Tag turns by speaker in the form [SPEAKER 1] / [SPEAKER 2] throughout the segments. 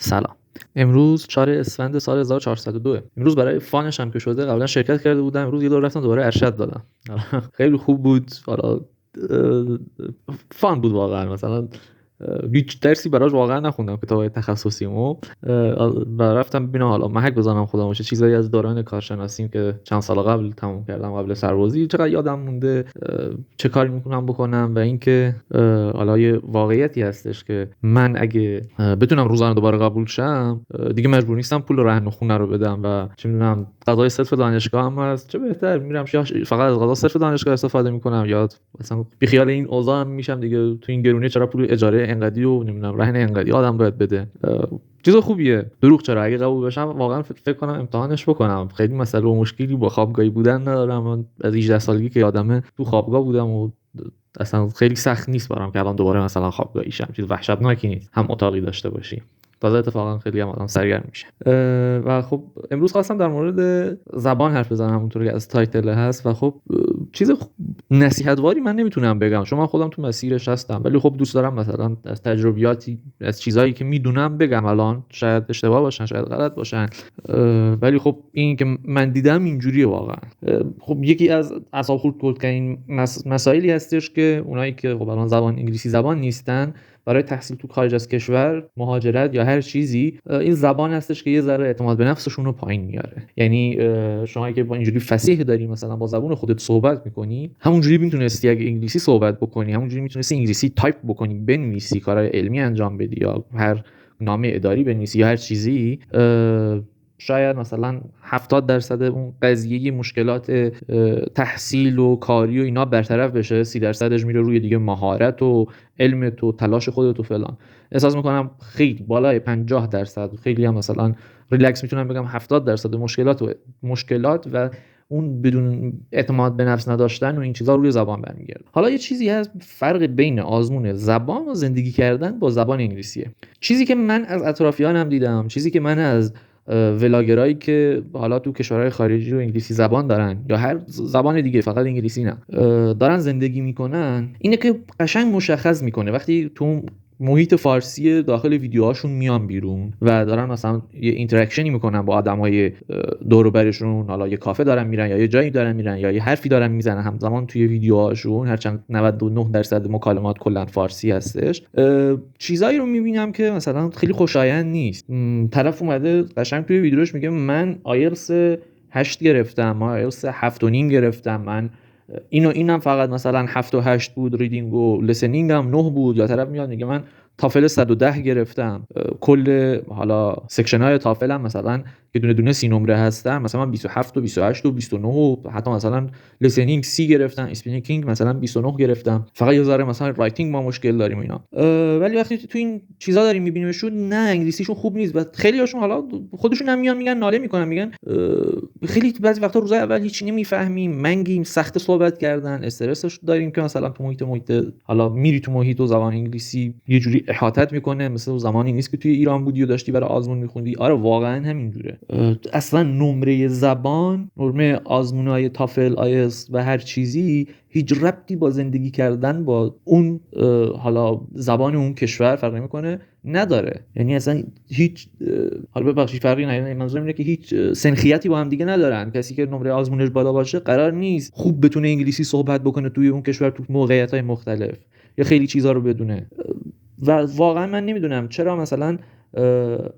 [SPEAKER 1] سلام. امروز 4 اسفند سال 1402. امروز برای فانش هم که شده قبلا شرکت کرده بودم. امروز یه دور رفتم دوباره ارشد دادم. خیلی خوب بود. حالا فان بود واقعا. مثلا هیچ درسی براش واقعا نخوندم کتاب تخصصیمو و رفتم ببینم حالا محک بزنم خودم چه چیزایی از دوران کارشناسیم که چند سال قبل تموم کردم قبل سربازی چقدر یادم مونده، چه کاری میتونم بکنم و اینکه حالا یه واقعیتی هستش که من اگه بتونم روزانه دوباره قبول شم دیگه مجبور نیستم پول رهن و خونه رو بدم و چه میدونم غذای صرف دانشگاه هم هست، چه بهتر میرم فقط از غذا صرف دانشگاه استفاده میکنم یا مثلا بی خیال این اوضاع هم میشم دیگه. تو این گرونی چرا پول اجاره انقدی و نمیدونم رهن انقدی آدم باید بده. چیز خوبیه. دروغ چرا؟ اگه قبول بشم واقعا فکر کنم امتحانش بکنم. خیلی مسئله و مشکلی با خوابگاهی بودن ندارم. من از 18 سالگی که یادمه تو خوابگاه بودم و اصلا خیلی سخت نیست برام که الان دوباره مثلا خوابگاهی شم. چیز وحشتناکی نیست. هم اتاقی داشته باشی. تازه اتفاقا خیلی هم آدم سرگرم میشه. و خب امروز خواستم در مورد زبان حرف بزنم همونطوری که از تایتل هست و خب چیز نصیحت‌واری من نمیتونم بگم چون من خودم تو مسیرش هستم، ولی خب دوست دارم مثلا از تجربیاتی از چیزایی که میدونم بگم. الان شاید اشتباه باشن، شاید غلط باشن، ولی خب این که من دیدم اینجوریه واقعا. خب یکی از اعصاب خردکننده مسائلی هستش که اونایی که خب الان زبان انگلیسی زبان نیستن برای تحصیل تو خارج از کشور، مهاجرت یا هر چیزی، این زبان هستش که یه ذره اعتماد به نفسشون رو پایین میاره. یعنی شما که با اینجوری فصیح داری مثلا با زبان خودت صحبت میکنی، همونجوری میتونستی اگه انگلیسی صحبت بکنی، همونجوری میتونستی انگلیسی تایپ بکنی، بنویسی، کارهای علمی انجام بدی یا هر نامه اداری بنویسی یا هر چیزی، شاید مثلا 70% اون قضیه مشکلات تحصیل و کاری و اینا برطرف بشه، 30% میره روی دیگه مهارت و علم تو تلاش خودت و فلان. احساس میکنم خیلی بالای 50%، خیلی هم مثلا ریلکس میتونم بگم 70% مشکلات و اون بدون اعتماد به نفس نداشتن و این چیزا روی زبان برمیگرده. حالا یه چیزی هست، فرق بین آزمون زبان و زندگی کردن با زبان انگلیسیه. چیزی که من از اطرافیانم دیدم، چیزی که من از ولاگرایی که حالا تو کشورهای خارجی رو انگلیسی زبان دارن یا هر زبان دیگه فقط انگلیسی نه دارن زندگی میکنن، اینه که قشنگ مشخص میکنه وقتی تو محیط فارسی داخل ویدیوهاشون میان بیرون و دارن مثلا یه اینتراکشنی میکنن با آدمای دور و برشون، حالا یه کافه دارن میرن یا یه جایی دارن میرن یا یه حرفی دارن میزنن همزمان توی ویدیوهاشون، هرچند 99% مکالمات کلا فارسی هستش، چیزایی رو میبینم که مثلا خیلی خوشایند نیست. طرف اومده قشنگ توی ویدیوش میگه من آیلتس 8 گرفتم، من آیلتس 7.5 گرفتم، من اینم فقط مثلا 7 و 8 بود، ریدینگ و لسنینگ هم 9 بود. یا طرف میاد میگه من تافل 110 گرفتم، کل حالا سکشن های تافل هم مثلا که دونه دونه 30 نمره هستن، مثلا من 27 و 28 و 29 و حتی مثلا لسنینگ 30 گرفتم، اسپیکینگ مثلا 29 گرفتم، فقط یه ذره مثلا رایتینگ ما مشکل داریم اینا. ولی وقتی تو این چیزا داریم میبینیمشون نه انگلیسیشون خوب نیست و خیلی هاشون حالا خودشون هم میان میگن ناله میکنن، میگن خیلی بعضی وقتا روزای اول هیچ نمیفهمیم، منگیم، سخت صحبت کردن، استرسش داریم که مثلا تو محیط حالا میری تو محیط و زبان انگلیسی یه جوری احاطت میکنه، مثل زمانی نیست که توی ایران بودی و داشتی برای آزمون میخوندی. آره واقعا همینجوره. اصلا نمره زبان، نمره آزمونای تافل، آیلتس و هر چیزی هیچ ربطی با زندگی کردن با اون حالا زبان اون کشور فرق نمیکنه، نداره. یعنی اصلا هیچ حالا ببخشید فرقی نداره، منظورم اینه که هیچ سنخیتی با هم دیگه ندارن. کسی که نمره آزمونش بالا باشه قرار نیست خوب بتونه انگلیسی صحبت بکنه توی اون کشور تو موقعیت‌های مختلف یا خیلی چیزا رو بدونه. و واقعا من نمیدونم چرا مثلا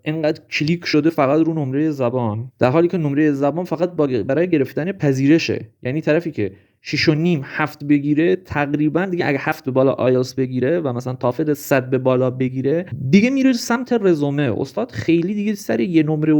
[SPEAKER 1] اینقدر کلیک شده فقط رو نمره زبان، در حالی که نمره زبان فقط برای گرفتن پذیرشه. یعنی طرفی که 6.5 7 بگیره تقریبا دیگه، اگه 7 به بالا آیلتس بگیره و مثلا تافل 100 به بالا بگیره دیگه میره سمت رزومه. استاد خیلی دیگه سر یه نمره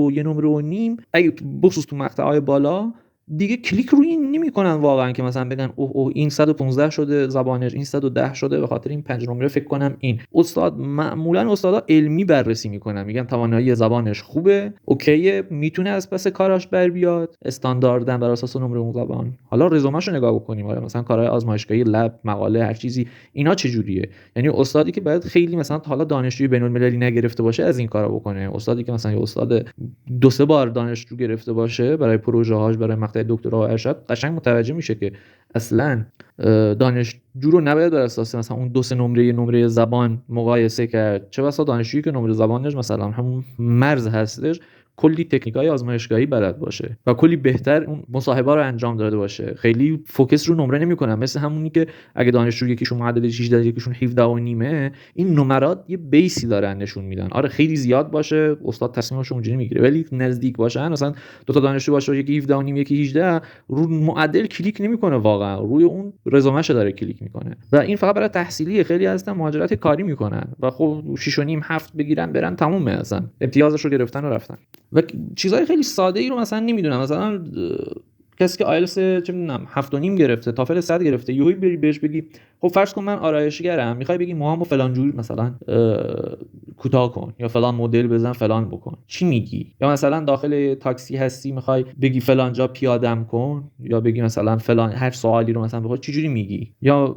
[SPEAKER 1] و نیم، اگه بخصوص تو مقطع‌های بالا دیگه کلیک روی این نمی‌کنن واقعا که مثلا بگن اوه این 115 شده زبانش، این 110 شده به خاطر این 5 نمره فکر کنم این. استاد معمولا استادا علمی بررسی میکنن، میگن توانایی زبانش خوبه، اوکیه، میتونه از پس کاراش بر بیاد، استانداردن بر اساس نمره اون زبان. حالا رزومه‌شو نگاه بکنیم، آره مثلا کارهای آزمایشگاهی، لب، مقاله، هر چیزی، اینا چه جوریه؟ یعنی استادی که باید خیلی مثلا حالا دانشجوی بین‌المللی نگرفته باشه از این کارا بکنه، استادی که مثلا یه استاد 2-3 بار دانشجو گرفته باشه برای پروژه‌هاش، برای مقطع مقطع دکترا و ارشد قشنگ متوجه میشه که اصلا دانشجو رو نباید بر اساس مثلا اون 2-3 نمره زبان مقایسه کرد، چه بسا دانشجویی که نمره زبانش مثلا همون مرز هستش کلی تکنیکای آزمایشگاهی بلد باشه و کلی بهتر اون مصاحبه رو انجام داده باشه، خیلی فوکس رو نمره نمیکنن. مثل همونی که اگه دانشجو یکیشون معدل 18 یکیشون 17 و نیمه، این نمرات یه بیسی دارن نشون میدن. آره خیلی زیاد باشه استاد تصمیمش اونجوری میگیره، ولی نزدیک باشن، مثلا دو تا دانشجو باشه یکی 17 و نیم یکی 18، رو معدل کلیک نمیکنه، واقعا روی اون رزومه‌ش داره کلیک میکنه. و این فقط برای تحصیلی، خیلی هستن مهاجرت کاری میکنن و خب 6 و نیم 7 بگیرن برن تمومه، اصلا امتیازش رو گرفتن و رفتن. و چیزهای خیلی ساده ای رو مثلا نمیدونم، مثلا کسی که آیلتس چه میدونم 7 و نیم گرفته، تافل 100 گرفته، یهو بری بهش بگی خب فرض کن من آرایشگرم، میخوای بگی موهامو فلان جور مثلا کوتاه کن یا فلان مدل بزن فلان بکن، چی میگی؟ یا مثلا داخل تاکسی هستی میخوای بگی فلان جا پیادم کن، یا بگی مثلا فلان هر سوالی رو مثلا بخواد چه جوری میگی؟ یا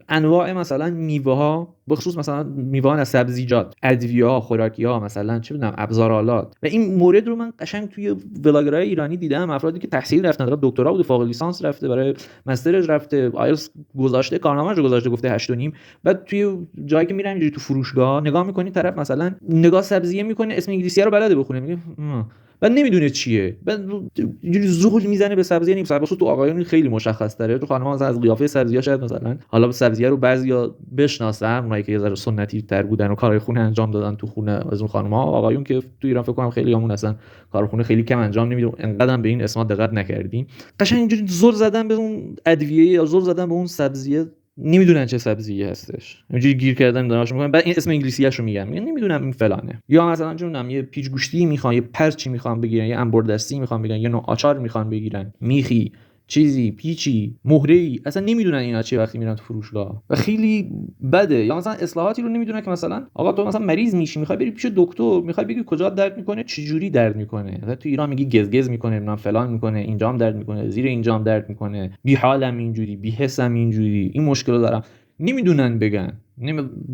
[SPEAKER 1] انواع مثلا میوه ها، بخصوص مثلا میوه از سبزیجات، ادویه ها، خوراکی ها، مثلا چه میدونم ابزارآلات. و این مورد رو من قشنگ توی ولاگرای ایرانی دیدم، افرادی که تحصیل رفتن، دکترا بود، فوق لیسانس رفته، برای مسترش رفته، آیلتس گذاشته، کارنامه‌اش رو گذاشته، گفته 8 و نیم. بعد توی جایی که میرن اینجوری تو فروشگاه نگاه میکنی، طرف مثلا نگاه سبزیه میکنه، اسم انگلیسی رو بلده بخونه، میگه بعد نمیدونه چیه، بعد اینجوری زغل میزنه به سبزیه. نیم سبزی تو آقایون خیلی مشخص تره، تو خانم‌ها مثلا از قیافه سبزی‌ها شاید مثلا حالا سبزیه رو بعضیا بشناسن، اونایی که یه ذره سنتی تر بودن و کارهای خونه انجام دادن تو خونه، از اون خانم‌ها. آقایون که تو ایران فکر کنم خیلی همون اصلا کار خونه خیلی کم انجام نمیدن، انقدر به این اسما دقت نکردیم. قشنگ اینجوری زل زدن به اون ادویه یا زل زدن به اون سبزیه، نمیدونن چه سبزیه هستش، اینجوری گیر کردن دانش میکنن، بعد این اسم انگلیسیاشو میگن نمیدونم این فلانه. یا مثلا چون یه پیچ گوشتی میخوان، یه پرچی میخوان بگیرن، یه انبردستی میخوان بگیرن، یه نوع آچار میخوان بگیرن، میخی چیزی پیچی مهره‌ای، اصلا نمیدونن اینا چیه وقتی میرن تو فروشگاه و خیلی بده. یا مثلا اصلاحاتی رو نمیدونن که مثلا آقا تو مثلا مریض میشی، میخوای بری پیش دکتر، میخوای بگی کجا درد میکنه، چه جوری درد میکنه. مثلا تو ایران میگی گزگز میکنه، من فلان میکنه، اینجام درد میکنه، زیر اینجام درد میکنه، بی حالم اینجوری، بی حسم اینجوری، این مشکل دارم. نمیدونن بگن.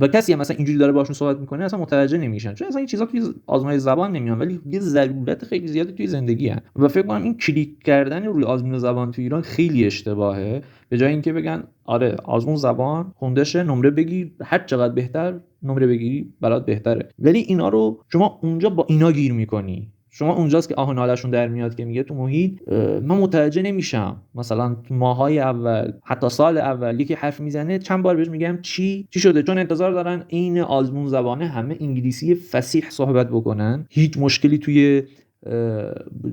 [SPEAKER 1] و کسی هم مثلا اینجوری داره باشون صحبت میکنه اصلا متوجه نمیشن، چون اصلا این چیزا توی آزمون زبان نمیان، ولی یه ضرورت خیلی زیادی توی زندگی هست. و فکر کنم این کلیک کردن روی آزمون زبان توی ایران خیلی اشتباهه. به جای اینکه بگن آره آزمون زبان خوندشه، نمره بگیر، هر چقدر بهتر نمره بگیری برات بهتره، ولی اینا رو شما اونجا با اینا گیر میکنی. شما اونجاست که آه نالشون در میاد که میگه تو محیط من متوجه نمیشم، مثلا تو ماهای اول حتی سال اول یکی حرف میزنه چند بار بهش میگم چی شده، چون انتظار دارن این آزمون زبانه همه انگلیسی فصیح صحبت بکنن، هیچ مشکلی توی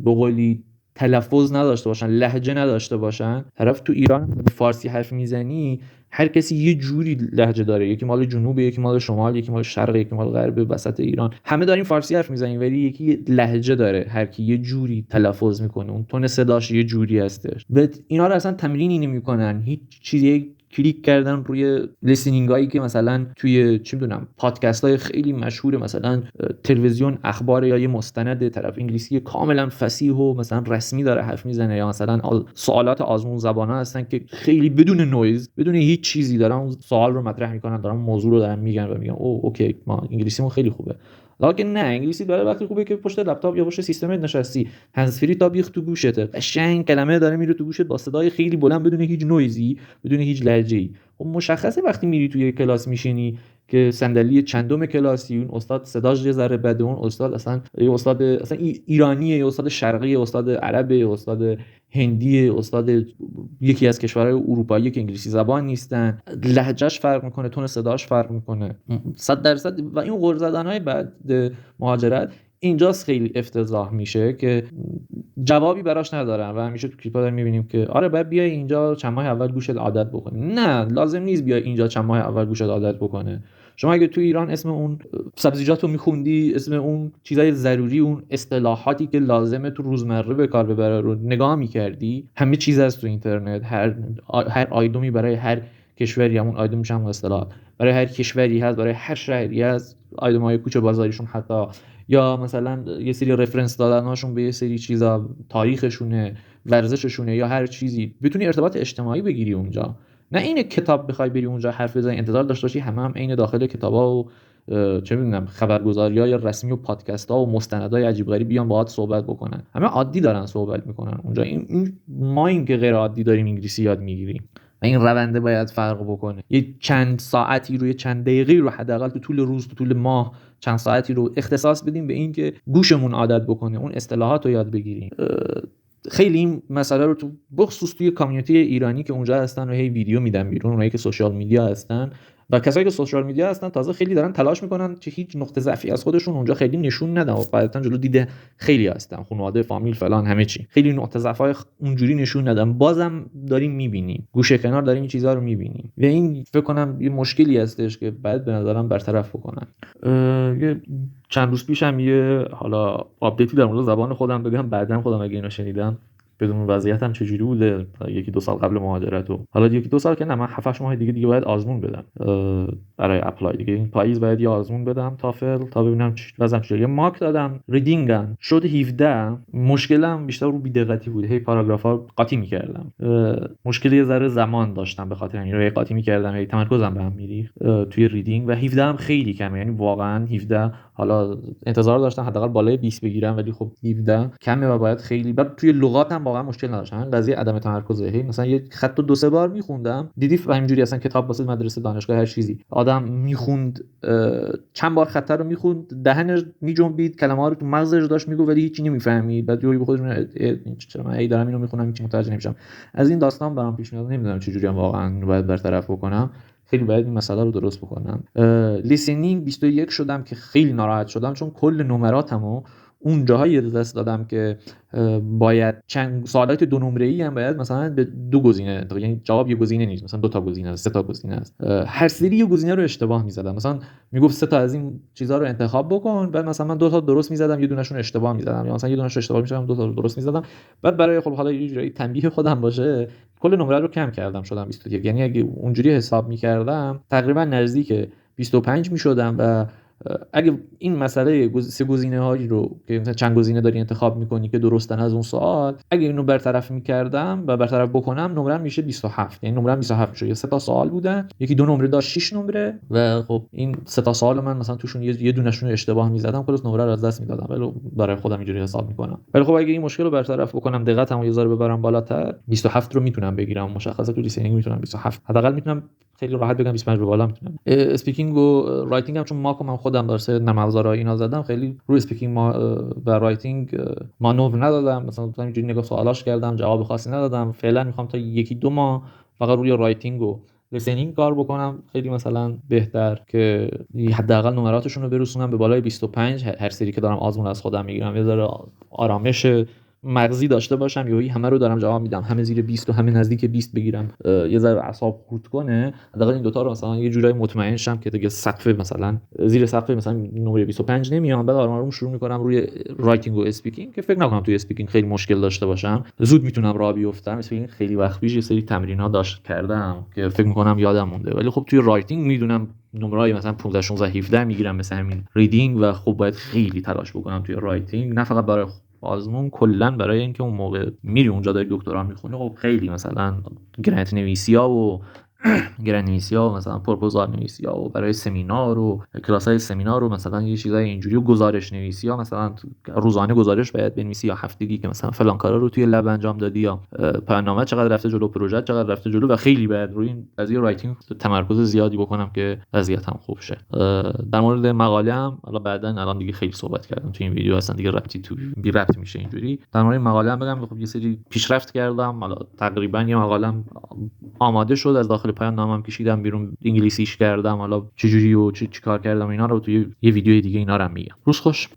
[SPEAKER 1] بقولی تلفظ نداشته باشن، لهجه نداشته باشن. طرف تو ایران فارسی حرف میزنی، هر کسی یه جوری لهجه داره، یکی مال جنوب، یکی مال شمال، یکی مال شرق، یکی مال غرب، وسط ایران همه داریم فارسی حرف میزنیم، ولی یکی لهجه داره، هر کی یه جوری تلفظ میکنه، اون تون صداش یه جوری هستش. و اینا رو اصلا تمرینی نمیکنن، هیچ چیزی کلیک کردن روی لیسنینگ هایی که مثلا توی چه میدونم پادکست های خیلی مشهور، مثلا تلویزیون، اخبار، یا یه مستند طرف انگلیسی کاملا فصیح و مثلا رسمی داره حرف میزنه، یا مثلا سوالات آزمون زبانه هستن که خیلی بدون نویز، بدون هیچ چیزی دارن اون سوال رو مطرح میکنن، دارن موضوع رو دارن میگن و میگن او اوکی ما انگلیسیمون خیلی خوبه. لکن نه، انگلیسی برای وقتی خوبه که پشت لپتاپ یا پشت سیستم نشستی، هندزفری تا بیخ تو گوشته، قشنگ کلمه داره میره تو گوشت با صدای خیلی بلند، بدون هیچ نویزی، بدون هیچ لهجه‌ای. خب مشخصه وقتی میری توی کلاس میشینی که صندلی چندم کلاسی، اون استاد صداش یه ذره بده، اون استاد اصلا یه استاد اصلا ایرانیه، یه استاد شرقی، استاد عربه، استاد هندی، استاد یکی از کشورهای اروپایی که انگلیسی زبان نیستن، لهجهش فرق میکنه، تون صداش فرق میکنه 100%. و این غر زدنهای بعد مهاجرت اینجاست خیلی افتضاح میشه که جوابی براش ندارن و همیشه تو کلیپا داریم میبینیم که آره باید بیای اینجا چند ماه اول گوشت عادت بکنی. نه، لازم نیست بیای اینجا چند ماه اول گوشت عادت بکنه. شما اگه تو ایران اسم اون سبزیجات رو میخوندی، اسم اون چیزای ضروری، اون اصطلاحاتی که لازمه تو روزمره به کار ببره رو نگاه میکردی، همه چیز هست تو اینترنت، هر آیدمی برای هر کشوری، همون آیدم میشه همون اصطلاحات برای هر کشوری هست، برای هر شهری هست، آیدم‌های کوچه بازاریشون حتی، یا مثلا یه سری رفرنس دادن‌هاشون به یه سری چیزا، تاریخشونه، ورزششونه، یا هر چیزی بتونی ارتباط اجتماعی بگیری اونجا. نه اینه کتاب بخوای بری اونجا حرف بزنی انتظار داشته باشی همه هم عین داخل کتابا و چه میدونم خبرگزاری‌های رسمی و پادکست‌ها و مستندهای عجیب غریب بیان باهات صحبت بکنن. همه عادی دارن صحبت میکنن اونجا. ما این که غیر عادی داریم انگلیسی یاد میگیریم و این رونده باید فرق بکنه. یه چند ساعتی رو، یه چند دقیقه‌ای رو حداقل تو طول روز، تو طول ماه چند ساعتی رو اختصاص بدیم به این که گوشمون عادت بکنه اون اصطلاحات رو یاد بگیریم. خیلی این مسئله رو تو بخصوص توی کامیونیتی ایرانی که اونجا هستن و هی ویدیو میدن بیرون، اونایی که سوشال میدیا هستن و کسایی که سوشال میدیا هستن تازه خیلی دارن تلاش میکنن که هیچ نقطه ضعفی از خودشون اونجا خیلی نشون ندن و بعداً جلو دیده خیلی هستن، خانواده، فامیل، فلان، همه چی، خیلی نقطه ضعفای اونجوری نشون ندن. بازم داریم میبینیم، گوشه کنار داریم این چیزا رو میبینیم و این فکر کنم یه مشکلی هستش که بعد به نظرم برطرف بکنن. یه چند روز پیشم یه حالا آپدیتی در مورد زبان خودم بگم، بعداً خودم اگه اینو شنیدم بدون وضعیتم چجوری بوده یکی دو سال قبل مهاجرت و حالا یکی دو سال که نه، من 7 ماه دیگه باید آزمون بدم برای اپلای دیگه. این پاییز باید یه آزمون بدم تافل تا ببینم وضعم چجوریه. ماک دادم، ریدینگم شد 17. مشکلم بیشتر رو بی‌دقتی بود، هی پاراگرافا قاطی می‌کردم. مشکل یه ذره زمان داشتم به خاطر این رو هی قاطی می‌کردم، هی تمرکزم به هم می‌ریخت توی ریدینگ و 17 هم خیلی کمه، یعنی واقعا 17 حالا انتظار داشتم حداقل بالای 20 بگیرم ولی خب 17 کمه و باید خیلی. بعد توی لغاتم واقعا مشکل نداشتم، همین قضیه عدم تمرکزه. هی مثلا یه خط رو 2-3 بار میخوندم، دیدی همینجوری اصلا کتاب واسه مدرسه، دانشگاه، هر چیزی آدم میخوند چند بار خط رو میخوند، دهنش میجنبید، کلمه‌ها رو تو مغزش داشت میگفت ولی هیچی نمیفهمید. بعد یهو به خودش چرا من هی دارم اینو میخونم هیچی متوجه نمیشم. از این داستان برام پیش میاد، نمیدونم چجوری واقعا باید برطرف بکنم. خیلی باید این مسئله رو درست بکنم. لیسنینگ 21 شدم که خیلی ناراحت شدم چون کل نمراتمو اون جاهای دست دادم که باید چند سوالات 2 نمره‌ای هم باید مثلا به 2 گزینه، یعنی جواب یه گزینه نیست، مثلا 2 تا گزینه است، 3 تا گزینه است. هر سری یه گزینه رو اشتباه می‌زدم، مثلا میگفت 3 تا از این چیزا رو انتخاب بکن، بعد مثلا من 2 تا درست می‌زدم، یه دونهشون اشتباه می‌زدم، یا مثلا یه دونهش اشتباه می‌زدم 2 تا درست می‌زدم. بعد برای خب حالا یه جوری تنبیه خودم باشه کل نمره رو کم کردم، شدم 21. یعنی اگه اونجوری حساب می‌کردم تقریبا نزدیک 25 می‌شدم و اگه این مسئله 3 گزینه‌هایی رو که مثلا چند گزینه داری انتخاب می‌کنی که درستن از اون سوال، اگه اینو برطرف می‌کردم و برطرف بکنم نمرم میشه 27. یعنی نمرم 27 میشه. 3 تا سوال بودن، یکی 2 نمره داشت 6 نمره و خب این 3 تا سوال من مثلا توشون یه دونهشون اشتباه می‌زدم، خلاص نمره رو از دست می‌دادم. ولی برای خودم اینجوری حساب می‌کنم. ولی خب اگه این مشکل رو برطرف بکنم، دقتمو یه ذره ببرم بالاتر، 27 رو میتونم بگیرم. مشخصه تو لیسنینگ میتونم 27 حداقل میتونم خیلی راحت بگم 25 به بالا میتونم. اسپیکینگ و رایتینگ هم چون ماکو من خودم واسه نرم افزارها اینا زدم، خیلی روی اسپیکینگ و رایتینگ مانور ندادم. مثلا همینجوری نگاه سوالاش کردم، جواب خاصی ندادم. فعلا میخوام تا 1-2 ماه فقط روی رایتینگ و لیسنینگ کار بکنم، خیلی مثلا بهتر که حداقل نمراتشون رو برسونم به بالای 25. هر سری که دارم آزمون از خودم میگیرم یه ذره آرامش مغزی داشته باشم، یهو همه رو دارم جواب میدم، همه زیر 20 و همه نزدیک 20 بگیرم، یه ذره اعصاب خورد کنه. حداقل این دوتا رو مثلا یه جورایی مطمئن شم که دیگه سقف مثلا زیر سقف مثلا نمره 25 نمیام. بعد آروم آروم شروع میکنم روی رایتینگ و اسپیکینگ که فکر نکنم توی اسپیکینگ خیلی مشکل داشته باشم، زود میتونم راه بیفتم. اسپیکینگ خیلی وقت پیش یه سری تمرینات داشت کردم که فکر میکنم یادم مونده، ولی خب توی رایتینگ میدونم نمره‌ای مثلا 15 16 17 میگیرم مثل همین ریدینگ و خب باید خیلی تلاش بکنم توی رایتینگ، نه فقط برای آزمون، کلا برای اینکه اون موقع میری اونجا داری دکترا میخونی، خب خیلی مثلا گرانت نویسی‌ها و گرانیسیا و مثلا پروپوزال نویسی‌ها و برای سمینار و کلاس‌های سمینار و مثلا یه چیزای اینجوری و گزارش نویسی‌ها، مثلا روزانه گزارش باید بنویسی یا هفتگی که مثلا فلان کارا رو توی لب انجام دادی یا پایان‌نامه چقدر رفته جلو، پروژه چقدر رفته جلو و خیلی باید روی این قضیه رایتینگ تمرکز زیادی بکنم که وضعیتم خوب شه. در مورد مقاله هم حالا بعداً الان دیگه خیلی صحبت کردم تو این ویدیو، اصلا دیگه ربطی تو بی ربط میشه اینجوری. در مورد مقاله هم بگم خب یه سری پیشرفت کردم، حالا تقریبا یه مقاله‌ام آماده شد، از داخل پایان نامم کشیدم بیرون، انگلیسیش کردم، حالا چجوری و چی کار کردم اینا رو توی یه ویدیو دیگه اینا رو میگم. روز خوش.